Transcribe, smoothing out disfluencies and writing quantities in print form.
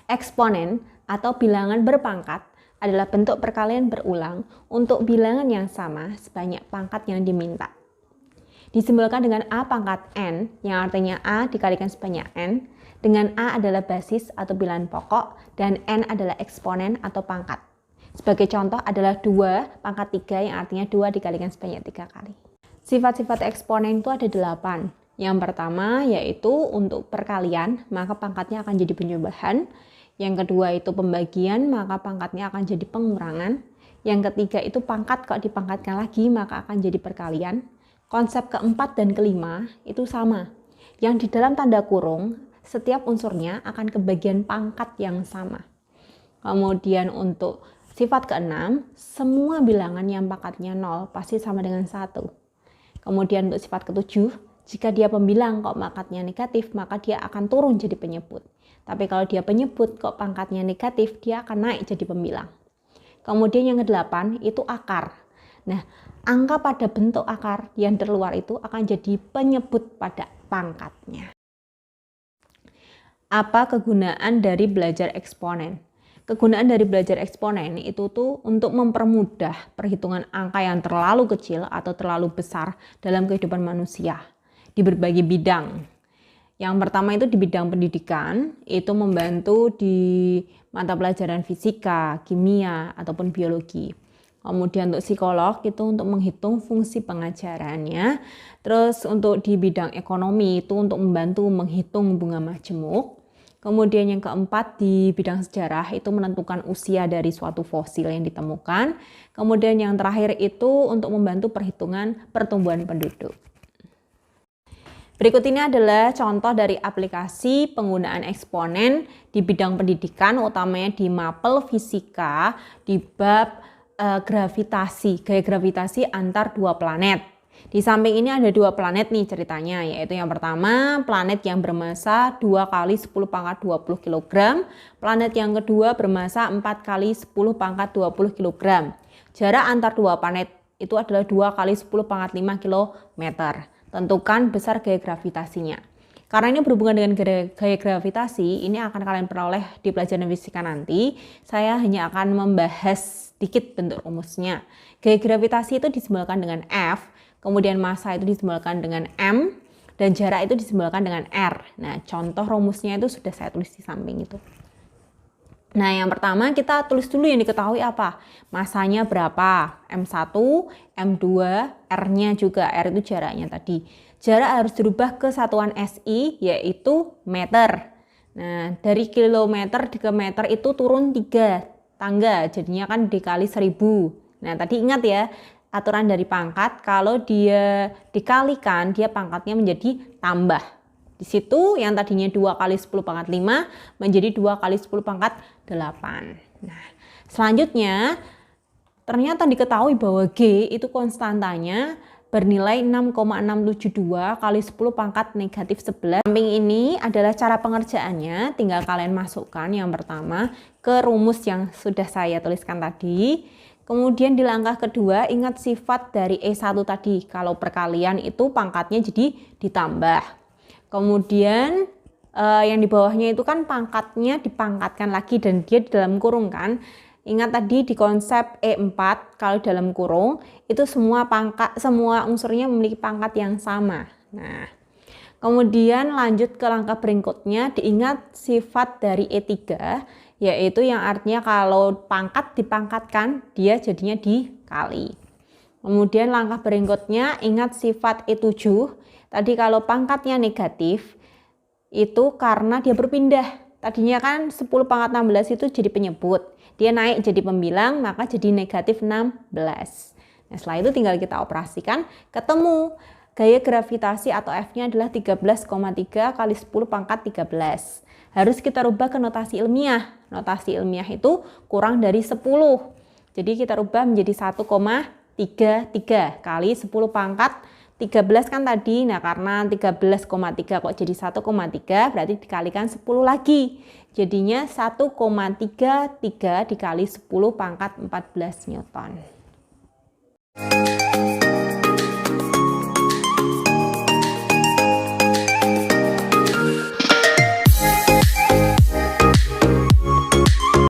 Eksponen atau bilangan berpangkat adalah bentuk perkalian berulang untuk bilangan yang sama sebanyak pangkat yang diminta. Disimbolkan dengan A pangkat N, yang artinya A dikalikan sebanyak N, dengan A adalah basis atau bilangan pokok, dan N adalah eksponen atau pangkat. Sebagai contoh adalah 2 pangkat 3, yang artinya 2 dikalikan sebanyak 3 kali. Sifat-sifat eksponen itu ada 8. Yang pertama yaitu untuk perkalian, maka pangkatnya akan jadi penjumlahan. Yang kedua itu pembagian, maka pangkatnya akan jadi pengurangan. Yang ketiga itu pangkat kalau dipangkatkan lagi, maka akan jadi perkalian. Konsep keempat dan kelima itu sama. Yang di dalam tanda kurung, setiap unsurnya akan kebagian pangkat yang sama. Kemudian untuk sifat keenam, semua bilangan yang pangkatnya 0 pasti sama dengan 1. Kemudian untuk sifat ketujuh, jika dia pembilang kok pangkatnya negatif, maka dia akan turun jadi penyebut. Tapi kalau dia penyebut kok pangkatnya negatif, dia akan naik jadi pembilang. Kemudian yang ke-8 itu akar. Nah, angka pada bentuk akar yang terluar itu akan jadi penyebut pada pangkatnya. Apa kegunaan dari belajar eksponen? Kegunaan dari belajar eksponen itu tuh untuk mempermudah perhitungan angka yang terlalu kecil atau terlalu besar dalam kehidupan manusia di berbagai bidang. Yang pertama itu di bidang pendidikan, itu membantu di mata pelajaran fisika, kimia, ataupun biologi. Kemudian untuk psikolog itu untuk menghitung fungsi pengajarannya. Terus untuk di bidang ekonomi itu untuk membantu menghitung bunga majemuk. Kemudian yang keempat di bidang sejarah itu menentukan usia dari suatu fosil yang ditemukan. Kemudian yang terakhir itu untuk membantu perhitungan pertumbuhan penduduk. Berikut ini adalah contoh dari aplikasi penggunaan eksponen di bidang pendidikan, utamanya di mapel fisika di bab gravitasi, gaya gravitasi antar dua planet. Di samping ini ada 2 planet nih ceritanya, yaitu yang pertama planet yang bermassa 2 kali 10 pangkat 20 kg, planet yang kedua bermassa 4 kali 10 pangkat 20 kg. Jarak antar dua planet itu adalah 2 kali 10 pangkat 5 km. Tentukan besar gaya gravitasinya. Karena ini berhubungan dengan gaya gravitasi, ini akan kalian peroleh di pelajaran fisika nanti. Saya hanya akan membahas sedikit bentuk rumusnya. Gaya gravitasi itu disimbolkan dengan F, kemudian massa itu disimbolkan dengan M, dan jarak itu disimbolkan dengan R. Nah, contoh rumusnya itu sudah saya tulis di samping itu. Nah, yang pertama kita tulis dulu yang diketahui apa? Massanya berapa? M1, M2, R-nya juga. R itu jaraknya tadi. Jarak harus dirubah ke satuan SI, yaitu meter. Nah, dari kilometer ke meter itu turun 3 tangga. Jadinya kan dikali 1000. Nah, tadi ingat ya, aturan dari pangkat, kalau dia dikalikan, dia pangkatnya menjadi tambah. Di situ yang tadinya 2 kali 10 pangkat 5 menjadi 2 kali 10 pangkat 8. Nah, selanjutnya ternyata diketahui bahwa G itu konstantanya bernilai 6,672 kali 10 pangkat negatif 11. Samping ini adalah cara pengerjaannya, tinggal kalian masukkan yang pertama ke rumus yang sudah saya tuliskan tadi. Kemudian di langkah kedua ingat sifat dari E1 tadi, kalau perkalian itu pangkatnya jadi ditambah. Kemudian yang di bawahnya itu kan pangkatnya dipangkatkan lagi dan dia di dalam kurung kan. Ingat tadi di konsep E4 kalau dalam kurung itu semua unsurnya memiliki pangkat yang sama. Nah, kemudian lanjut ke langkah berikutnya, diingat sifat dari E3 yaitu yang artinya kalau pangkat dipangkatkan dia jadinya dikali. Kemudian langkah berikutnya ingat sifat E7. Tadi kalau pangkatnya negatif, itu karena dia berpindah. Tadinya kan 10 pangkat 16 itu jadi penyebut. Dia naik jadi pembilang, maka jadi negatif 16. Nah, setelah itu tinggal kita operasikan, ketemu. Gaya gravitasi atau F-nya adalah 13,3 kali 10 pangkat 13. Harus kita rubah ke notasi ilmiah. Notasi ilmiah itu kurang dari 10. Jadi kita rubah menjadi 1,33 kali 10 pangkat 13 kan tadi, nah karena 13,3 kok jadi 1,3 berarti dikalikan 10 lagi. Jadinya 1,33 dikali 10 pangkat 14 Newton.